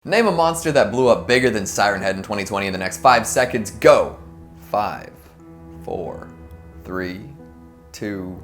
Name a monster that blew up bigger than Siren Head in 2020 in the next 5 seconds. Go! 5, 4, 3, 2,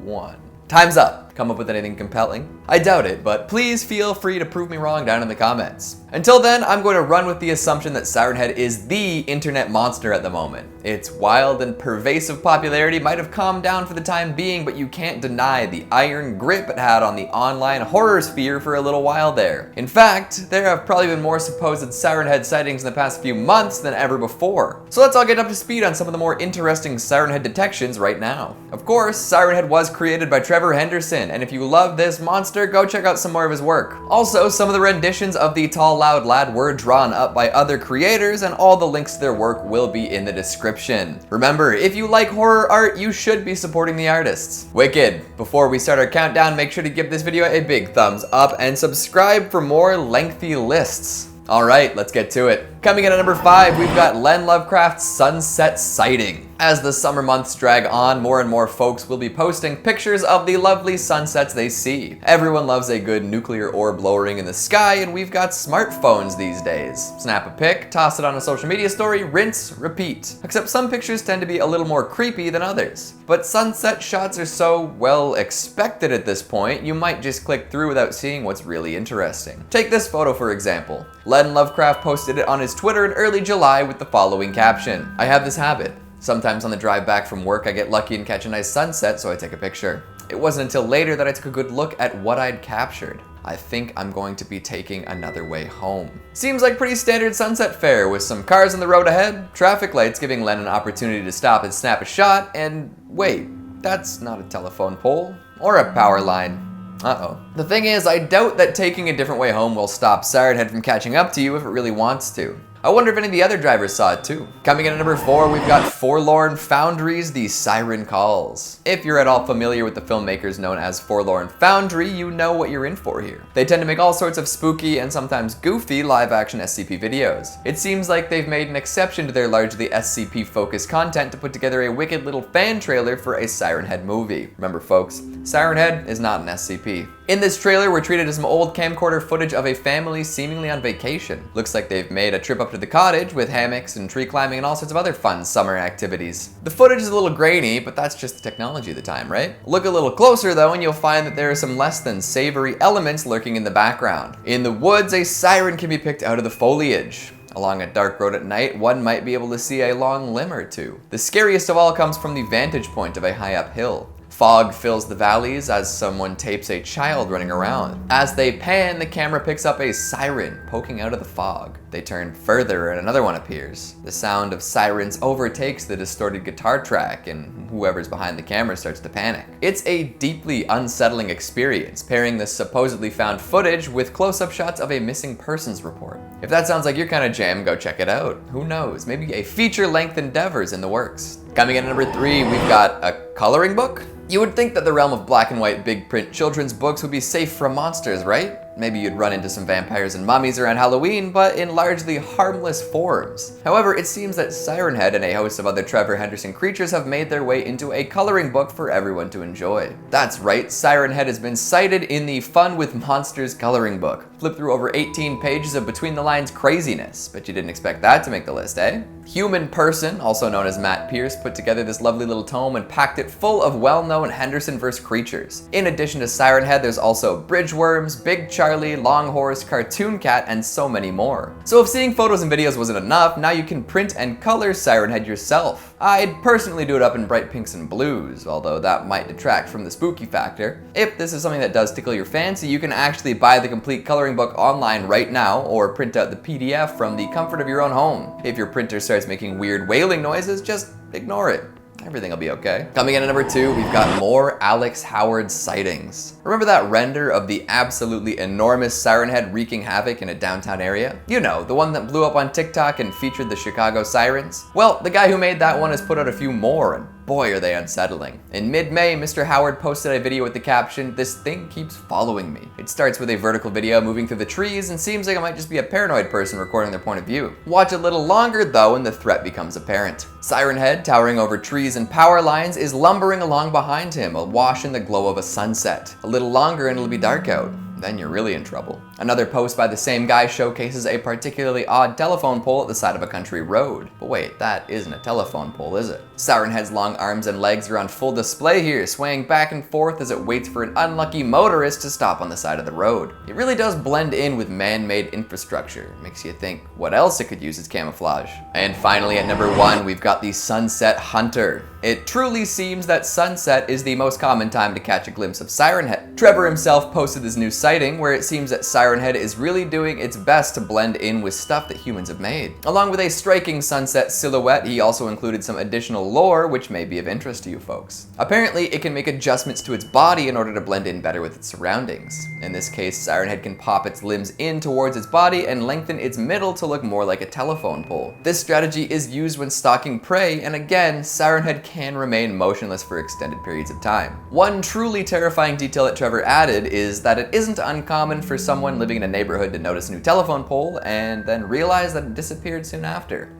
1. Time's up. Come up with anything compelling? I doubt it, but please feel free to prove me wrong down in the comments. Until then, I'm going to run with the assumption that Siren Head is the internet monster at the moment. Its wild and pervasive popularity might have calmed down for the time being, but you can't deny the iron grip it had on the online horror sphere for a little while there. In fact, there have probably been more supposed Siren Head sightings in the past few months than ever before. So let's all get up to speed on some of the more interesting Siren Head detections right now. Of course, Siren Head was created by Trevor Henderson, and if you love this monster, go check out some more of his work. Also, some of the renditions of the Tall Loud Lad were drawn up by other creators, and all the links to their work will be in the description. Remember, if you like horror art, you should be supporting the artists. Wicked! Before we start our countdown, make sure to give this video a big thumbs up and subscribe for more lengthy lists. Alright, let's get to it. Coming in at number 5, we've got Len Lovecraft's Sunset Sighting. As the summer months drag on, more and more folks will be posting pictures of the lovely sunsets they see. Everyone loves a good nuclear orb lowering in the sky, and we've got smartphones these days. Snap a pic, toss it on a social media story, rinse, repeat. Except some pictures tend to be a little more creepy than others. But sunset shots are so well expected at this point, you might just click through without seeing what's really interesting. Take this photo for example. Len Lovecraft posted it on his Twitter in early July with the following caption: "I have this habit. Sometimes on the drive back from work I get lucky and catch a nice sunset, so I take a picture. It wasn't until later that I took a good look at what I'd captured. I think I'm going to be taking another way home." Seems like pretty standard sunset fare, with some cars on the road ahead, traffic lights giving Len an opportunity to stop and snap a shot, and wait, that's not a telephone pole or a power line. Uh-oh. The thing is, I doubt that taking a different way home will stop Siren Head from catching up to you if it really wants to. I wonder if any of the other drivers saw it too. Coming in at number 4, we've got Forlorn Foundry's The Siren Calls. If you're at all familiar with the filmmakers known as Forlorn Foundry, you know what you're in for here. They tend to make all sorts of spooky and sometimes goofy live-action SCP videos. It seems like they've made an exception to their largely SCP-focused content to put together a wicked little fan trailer for a Siren Head movie. Remember folks, Siren Head is not an SCP. In this trailer, we're treated to some old camcorder footage of a family seemingly on vacation. Looks like they've made a trip up to the cottage with hammocks and tree climbing and all sorts of other fun summer activities. The footage is a little grainy, but that's just the technology of the time, right? Look a little closer though, and you'll find that there are some less than savory elements lurking in the background. In the woods, a siren can be picked out of the foliage. Along a dark road at night, one might be able to see a long limb or two. The scariest of all comes from the vantage point of a high up hill. Fog fills the valleys as someone tapes a child running around. As they pan, the camera picks up a siren poking out of the fog. They turn further and another one appears. The sound of sirens overtakes the distorted guitar track, and whoever's behind the camera starts to panic. It's a deeply unsettling experience, pairing the supposedly found footage with close-up shots of a missing persons report. If that sounds like your kind of jam, go check it out. Who knows, maybe a feature-length endeavor's in the works. Coming in at number 3, we've got a coloring book? You would think that the realm of black and white big print children's books would be safe from monsters, right? Maybe you'd run into some vampires and mummies around Halloween, but in largely harmless forms. However, it seems that Siren Head and a host of other Trevor Henderson creatures have made their way into a coloring book for everyone to enjoy. That's right, Siren Head has been cited in the Fun with Monsters coloring book. Flip through over 18 pages of between the lines craziness. Bet you didn't expect that to make the list, eh? Human Person, also known as Matt Pierce, put together this lovely little tome and packed it full of well-known Henderson-verse creatures. In addition to Siren Head, there's also Bridgeworms, Big Charlie, Longhorse, Cartoon Cat, and so many more. So if seeing photos and videos wasn't enough, now you can print and color Siren Head yourself. I'd personally do it up in bright pinks and blues, although that might detract from the spooky factor. If this is something that does tickle your fancy, you can actually buy the complete coloring book online right now, or print out the PDF from the comfort of your own home. If your printer starts making weird wailing noises, just ignore it. Everything will be okay. Coming in at number 2, we've got more Alex Howard sightings. Remember that render of the absolutely enormous Siren Head wreaking havoc in a downtown area? You know, the one that blew up on TikTok and featured the Chicago Sirens? Well, the guy who made that one has put out a few more, and boy are they unsettling. In mid-May, Mr. Howard posted a video with the caption, "This thing keeps following me." It starts with a vertical video moving through the trees and seems like it might just be a paranoid person recording their point of view. Watch a little longer though and the threat becomes apparent. Siren Head, towering over trees and power lines, is lumbering along behind him, awash in the glow of a sunset. A little longer and it'll be dark out. Then you're really in trouble. Another post by the same guy showcases a particularly odd telephone pole at the side of a country road. But wait, that isn't a telephone pole, is it? Siren Head's long arms and legs are on full display here, swaying back and forth as it waits for an unlucky motorist to stop on the side of the road. It really does blend in with man-made infrastructure. Makes you think what else it could use as camouflage. And finally at number 1, we've got the Sunset Hunter. It truly seems that sunset is the most common time to catch a glimpse of Siren Head. Trevor himself posted this new sighting where it seems that Siren Head is really doing its best to blend in with stuff that humans have made. Along with a striking sunset silhouette, he also included some additional lore which may be of interest to you folks. Apparently, it can make adjustments to its body in order to blend in better with its surroundings. In this case, Siren Head can pop its limbs in towards its body and lengthen its middle to look more like a telephone pole. This strategy is used when stalking prey, and again, Siren Head can remain motionless for extended periods of time. One truly terrifying detail that Trevor added is that it isn't uncommon for someone living in a neighborhood to notice a new telephone pole and then realize that it disappeared soon after.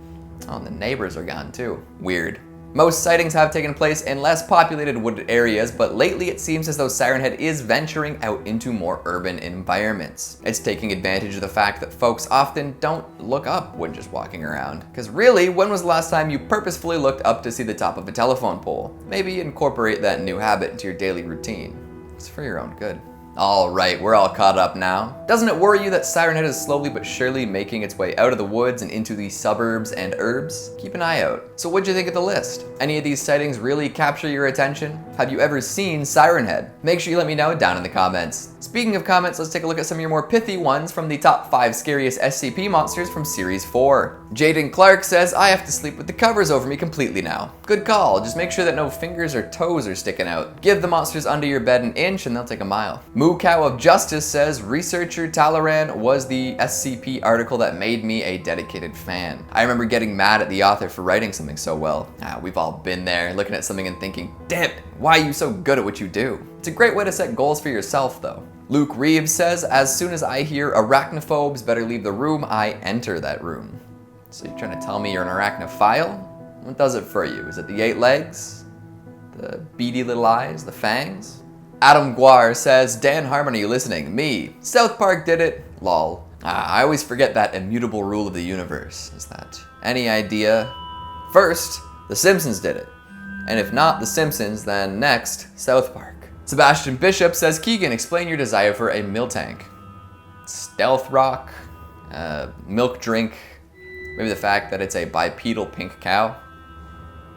Oh, and the neighbors are gone too. Weird. Most sightings have taken place in less populated wooded areas, but lately it seems as though Siren Head is venturing out into more urban environments. It's taking advantage of the fact that folks often don't look up when just walking around. Because really, when was the last time you purposefully looked up to see the top of a telephone pole? Maybe incorporate that new habit into your daily routine. It's for your own good. Alright, we're all caught up now. Doesn't it worry you that Siren Head is slowly but surely making its way out of the woods and into the suburbs and urbs? Keep an eye out. So what'd you think of the list? Any of these sightings really capture your attention? Have you ever seen Siren Head? Make sure you let me know down in the comments. Speaking of comments, let's take a look at some of your more pithy ones from the top 5 scariest SCP monsters from Series 4. Jaden Clark says, I have to sleep with the covers over me completely now. Good call, just make sure that no fingers or toes are sticking out. Give the monsters under your bed an inch and they'll take a mile. Moo Cow of Justice says, researcher Talaran was the SCP article that made me a dedicated fan. I remember getting mad at the author for writing something so well. We've all been there, looking at something and thinking, damn it, why are you so good at what you do? It's a great way to set goals for yourself though. Luke Reeves says, as soon as I hear arachnophobes better leave the room, I enter that room. So you're trying to tell me you're an arachnophile? What does it for you? Is it the 8 legs? The beady little eyes? The fangs? Adam Guar says, Dan Harmon, are you listening? Me. South Park did it. Lol. I always forget that immutable rule of the universe. Is that any idea? First, The Simpsons did it. And if not The Simpsons, then next, South Park. Sebastian Bishop says, Keegan, explain your desire for a mill tank. Stealth rock, milk drink, maybe the fact that it's a bipedal pink cow.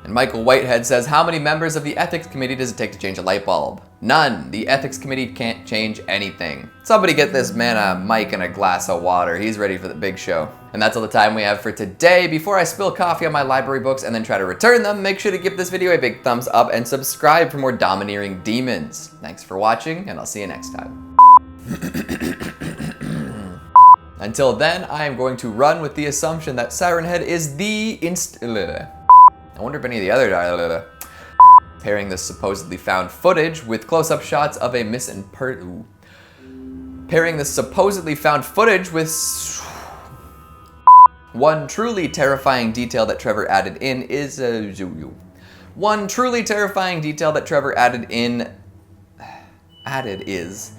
And Michael Whitehead says, how many members of the ethics committee does it take to change a light bulb? None. The ethics committee can't change anything. Somebody get this man a mic and a glass of water. He's ready for the big show. And that's all the time we have for today. Before I spill coffee on my library books and then try to return them, make sure to give this video a big thumbs up and subscribe for more domineering demons. Thanks for watching, and I'll see you next time. Until then, I am going to run with the assumption that Siren Head is the I wonder if any of the other pairing the supposedly found footage with close-up shots of a missing pairing the supposedly found footage with one truly terrifying detail that Trevor added in is one truly terrifying detail that Trevor added is